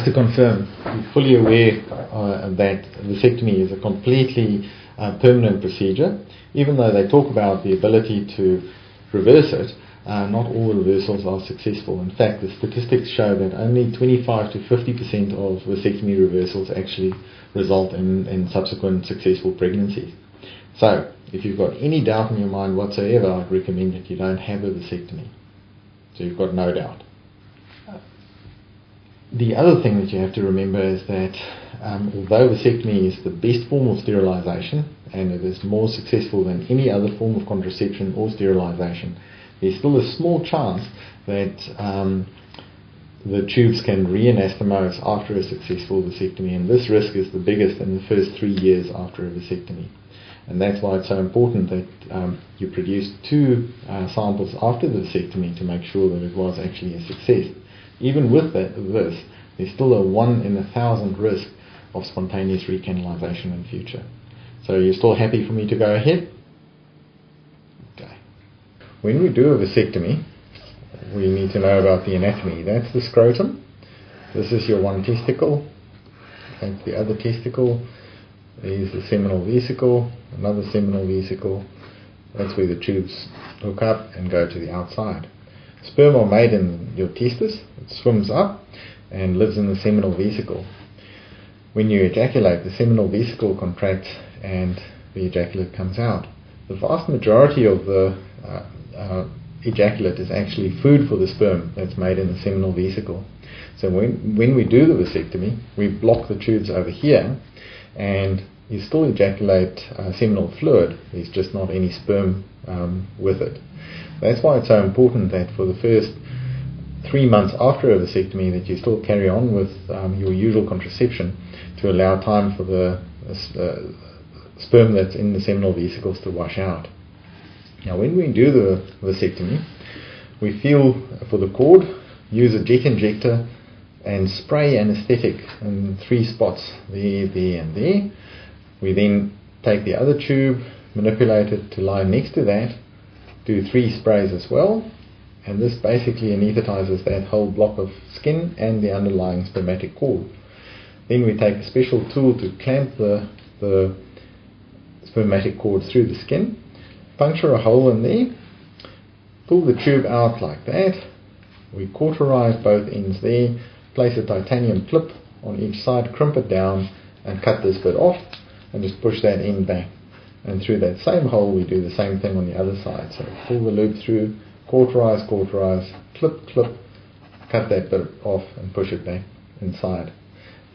just to confirm, you're fully aware that vasectomy is a completely permanent procedure. Even though they talk about the ability to reverse it, not all reversals are successful. In fact, the statistics show that only 25 to 50% of vasectomy reversals actually result in subsequent successful pregnancies. So, if you've got any doubt in your mind whatsoever, I'd recommend that you don't have a vasectomy. So you've got no doubt. The other thing that you have to remember is that although vasectomy is the best form of sterilization, and it is more successful than any other form of contraception or sterilization, there's still a small chance that the tubes can re-anastomose after a successful vasectomy, and this risk is the biggest in the first 3 years after a vasectomy. And that's why it's so important that you produce 2 samples after the vasectomy to make sure that it was actually a success. Even with this, there's still a 1 in 1,000 risk of spontaneous recanalization in future. So you're still happy for me to go ahead? Okay. When we do a vasectomy, we need to know about the anatomy. That's the scrotum. This is your one testicle. That's the other testicle. There's the seminal vesicle, another seminal vesicle. That's where the tubes hook up and go to the outside. Sperm are made in your testis. It swims up and lives in the seminal vesicle. When you ejaculate, the seminal vesicle contracts and the ejaculate comes out. The vast majority of the ejaculate is actually food for the sperm that's made in the seminal vesicle. So when we do the vasectomy, we block the tubes over here, and you still ejaculate seminal fluid. There's just not any sperm with it. That's why it's so important that for the first 3 months after a vasectomy that you still carry on with your usual contraception to allow time for the sperm that's in the seminal vesicles to wash out. Now when we do the vasectomy, we feel for the cord, use a jet injector and spray anesthetic in 3 spots, there, and there. We then take the other tube, manipulate it to lie next to that, do 3 sprays as well, and this basically anesthetizes that whole block of skin and the underlying spermatic cord. Then we take a special tool to clamp the spermatic cord through the skin, puncture a hole in there, pull the tube out like that. We cauterize both ends there, place a titanium clip on each side, crimp it down and cut this bit off and just push that end back. And through that same hole we do the same thing on the other side. So pull the loop through, cauterize, clip, cut that bit off and push it back inside.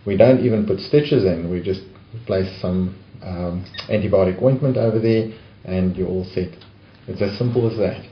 We don't even put stitches in, we just place some antibiotic ointment over there and you're all set. It's as simple as that.